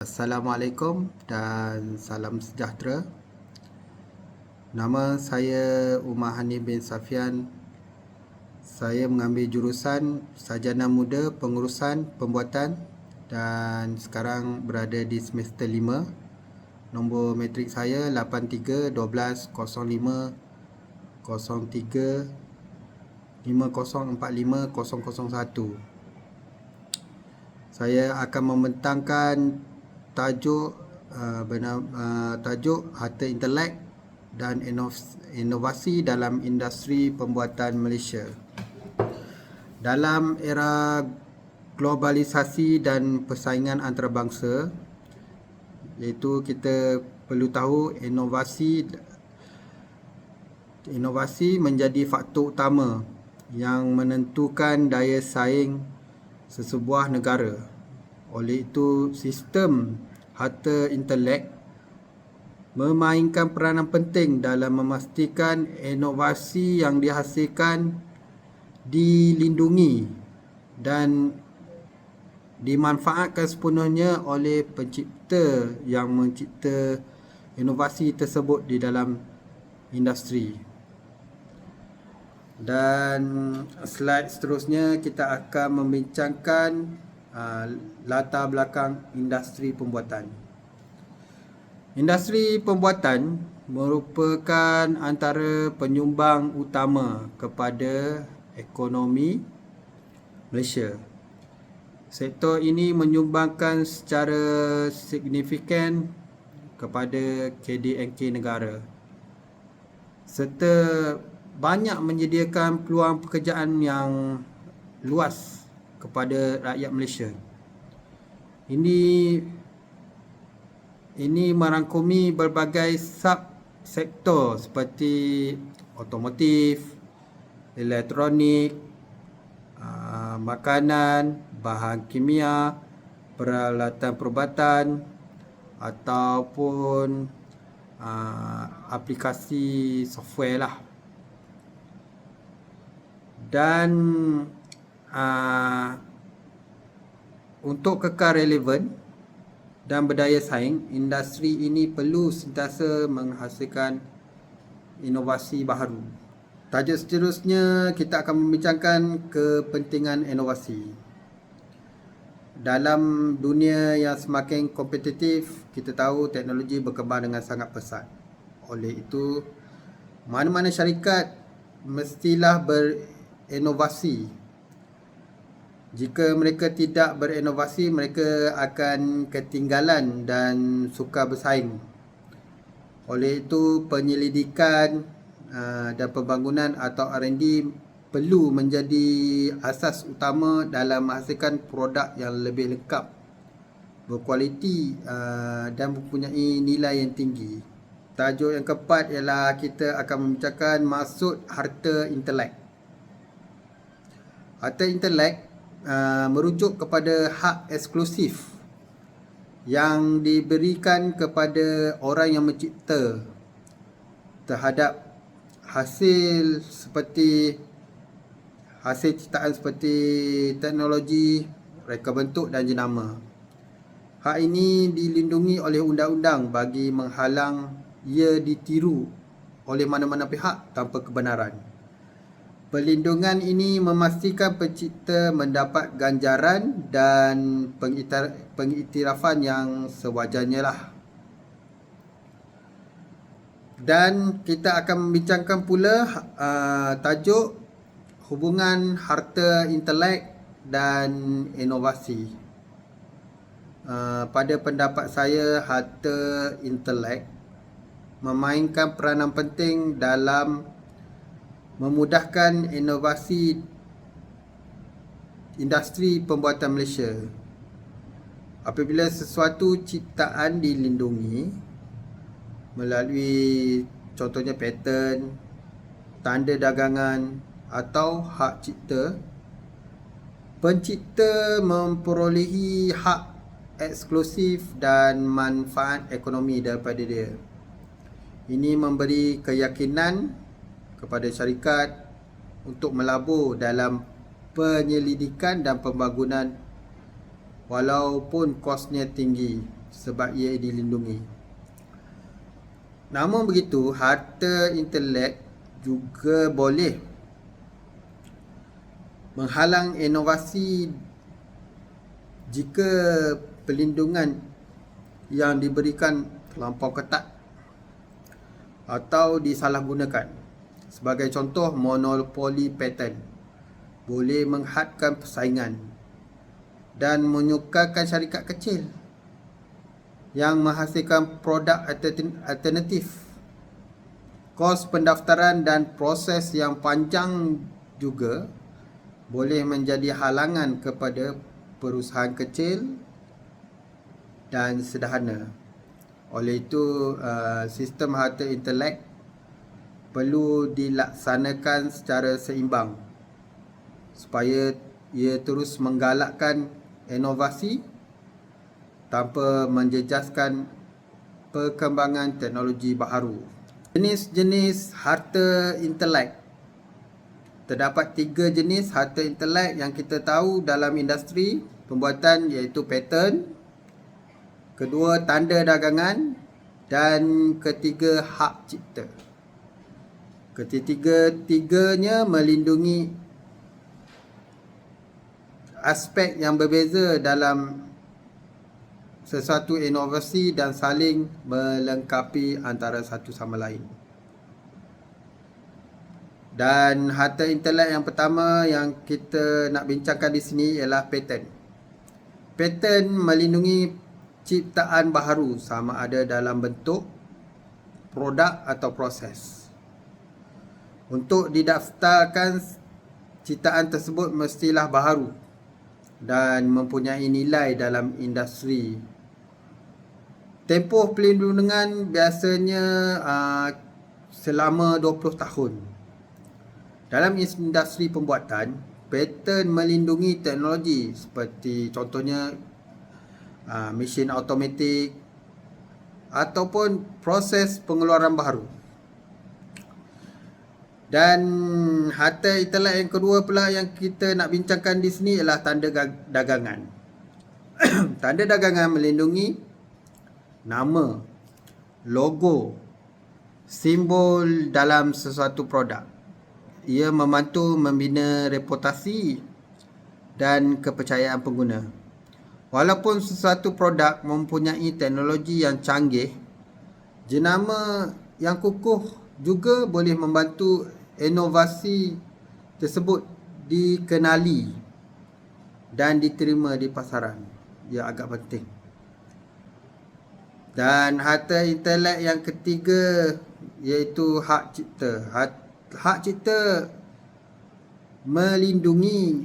Assalamualaikum dan salam sejahtera. Nama saya Umar Hanif bin Safian. Saya mengambil jurusan Sarjana Muda Pengurusan Pembuatan dan sekarang berada di semester 5. Nombor matrik saya 8312-03-5045-001. Saya akan membentangkan tajuk Harta Intelek dan Inovasi dalam Industri Pembuatan Malaysia. Dalam era globalisasi dan persaingan antarabangsa, iaitu kita perlu tahu inovasi menjadi faktor utama yang menentukan daya saing sesebuah negara. Oleh itu, sistem harta intelek memainkan peranan penting dalam memastikan inovasi yang dihasilkan dilindungi dan dimanfaatkan sepenuhnya oleh pencipta yang mencipta inovasi tersebut di dalam industri. Dan slide seterusnya kita akan membincangkan latar belakang industri pembuatan. Industri pembuatan merupakan antara penyumbang utama kepada ekonomi Malaysia. Sektor ini menyumbangkan secara signifikan kepada KDNK negara serta banyak menyediakan peluang pekerjaan yang luas kepada rakyat Malaysia. Ini merangkumi berbagai sub-sektor seperti otomotif, elektronik, makanan, bahan kimia, peralatan perubatan ataupun aplikasi software lah. Dan untuk kekal relevan dan berdaya saing, industri ini perlu sentiasa menghasilkan inovasi baharu. Tajuk seterusnya kita akan membincangkan kepentingan inovasi. Dalam dunia yang semakin kompetitif, kita tahu teknologi berkembang dengan sangat pesat. Oleh itu, mana-mana syarikat mestilah berinovasi. Jika mereka tidak berinovasi, mereka akan ketinggalan dan sukar bersaing. Oleh itu, penyelidikan dan pembangunan atau R&D perlu menjadi asas utama dalam menghasilkan produk yang lebih lengkap, berkualiti dan mempunyai nilai yang tinggi. Tajuk yang keempat ialah kita akan membincangkan maksud harta intelek. Harta intelek merujuk kepada hak eksklusif yang diberikan kepada orang yang mencipta terhadap hasil ciptaan seperti teknologi, reka bentuk dan jenama. Hak ini dilindungi oleh undang-undang bagi menghalang ia ditiru oleh mana-mana pihak tanpa kebenaran. Perlindungan ini memastikan pencipta mendapat ganjaran dan pengiktirafan yang sewajarnya lah. Dan kita akan membincangkan pula tajuk hubungan harta intelek dan inovasi. Pada pendapat saya, harta intelek memainkan peranan penting dalam memudahkan inovasi industri pembuatan Malaysia. Apabila sesuatu ciptaan dilindungi melalui contohnya paten, tanda dagangan atau hak cipta, pencipta memperolehi hak eksklusif dan manfaat ekonomi daripada dia. Ini memberi keyakinan kepada syarikat untuk melabur dalam penyelidikan dan pembangunan walaupun kosnya tinggi. sebab ia dilindungi. Namun begitu, harta intelek juga boleh menghalang inovasi jika pelindungan yang diberikan terlampau ketat atau disalahgunakan. Sebagai contoh, monopoli paten boleh menghadkan persaingan dan menyukarkan syarikat kecil yang menghasilkan produk alternatif. Kos pendaftaran dan proses yang panjang juga boleh menjadi halangan kepada perusahaan kecil dan sederhana. Oleh itu, sistem harta intelek perlu dilaksanakan secara seimbang supaya ia terus menggalakkan inovasi tanpa menjejaskan perkembangan teknologi baharu. Jenis-jenis harta intelek. Terdapat 3 jenis harta intelek yang kita tahu dalam industri pembuatan, iaitu paten, kedua tanda dagangan, dan ketiga hak cipta. Ketiga-tiganya melindungi aspek yang berbeza dalam sesuatu inovasi dan saling melengkapi antara satu sama lain. Dan harta intelek yang pertama yang kita nak bincangkan di sini ialah paten. Paten melindungi ciptaan baharu sama ada dalam bentuk, produk atau proses. Untuk didaftarkan, ciptaan tersebut mestilah baharu dan mempunyai nilai dalam industri. Tempoh pelindungan biasanya selama 20 tahun. Dalam industri pembuatan, paten melindungi teknologi seperti contohnya mesin automatik ataupun proses pengeluaran baharu. Dan harta intelek yang kedua pula yang kita nak bincangkan di sini ialah tanda dagangan. Tanda dagangan melindungi nama, logo, simbol dalam sesuatu produk. Ia membantu membina reputasi dan kepercayaan pengguna. Walaupun sesuatu produk mempunyai teknologi yang canggih, jenama yang kukuh juga boleh membantu inovasi tersebut dikenali dan diterima di pasaran. Ia agak penting. Dan harta intelek yang ketiga iaitu hak cipta. Hak cipta melindungi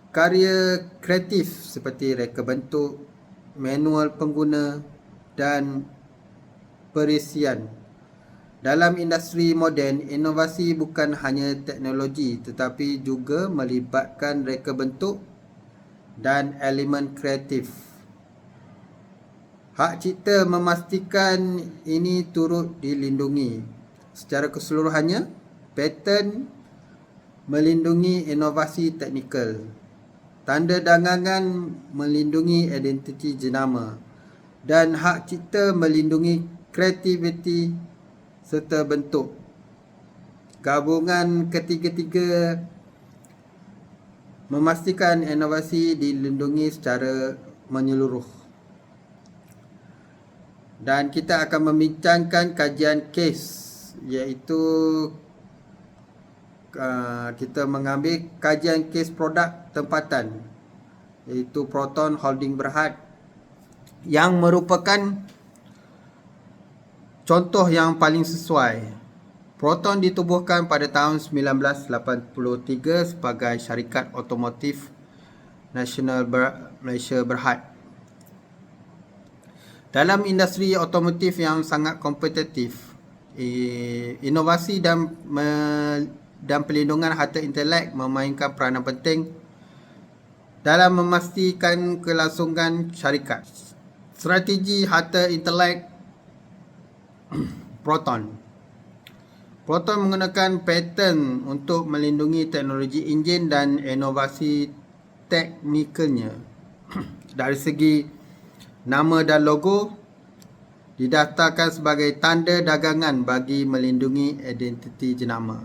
karya kreatif seperti reka bentuk, manual pengguna dan perisian. Dalam industri moden, inovasi bukan hanya teknologi tetapi juga melibatkan reka bentuk dan elemen kreatif. Hak cipta memastikan ini turut dilindungi. Secara keseluruhannya, paten melindungi inovasi teknikal. Tanda dagangan melindungi identiti jenama. Dan hak cipta melindungi kreativiti serta bentuk. Gabungan ketiga-tiga memastikan inovasi dilindungi secara menyeluruh. Dan kita akan membincangkan kajian kes, iaitu kita mengambil kajian kes produk tempatan, iaitu Proton Holding Berhad, yang merupakan contoh yang paling sesuai. Proton ditubuhkan pada tahun 1983 sebagai syarikat otomotif nasional Malaysia Berhad. Dalam industri otomotif yang sangat kompetitif, inovasi dan pelindungan harta intelek memainkan peranan penting dalam memastikan kelangsungan syarikat. Strategi harta intelek Proton menggunakan paten untuk melindungi teknologi enjin dan inovasi teknikalnya. Dari segi nama dan logo didaftarkan sebagai tanda dagangan bagi melindungi identiti jenama.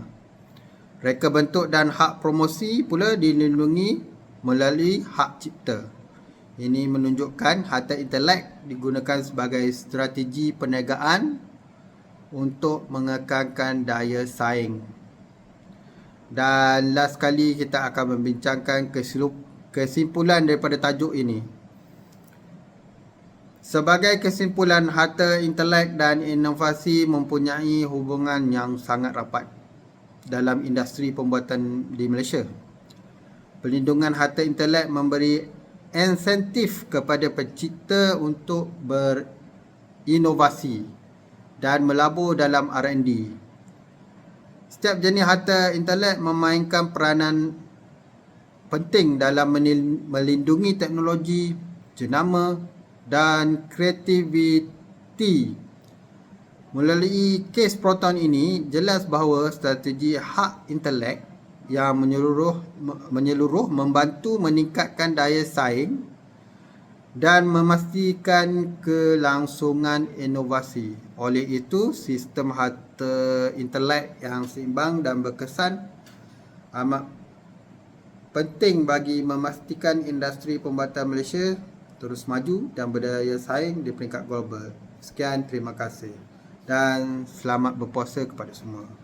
Reka bentuk dan hak promosi pula dilindungi melalui hak cipta. Ini menunjukkan harta intelek digunakan sebagai strategi perniagaan untuk mengekalkan daya saing. Dan last kali kita akan membincangkan kesimpulan daripada tajuk ini. Sebagai kesimpulan, harta intelek dan inovasi mempunyai hubungan yang sangat rapat dalam industri pembuatan di Malaysia. Pelindungan harta intelek memberi insentif kepada pencipta untuk berinovasi dan melabur dalam R&D. Setiap jenis harta intelek memainkan peranan penting dalam melindungi teknologi, jenama dan kreativiti. Melalui kes Proton ini, jelas bahawa strategi hak intelek yang menyeluruh membantu meningkatkan daya saing dan memastikan kelangsungan inovasi. Oleh itu, sistem harta intelek yang seimbang dan berkesan amat penting bagi memastikan industri pembuatan Malaysia terus maju dan berdaya saing di peringkat global. Sekian, terima kasih dan selamat berpuasa kepada semua.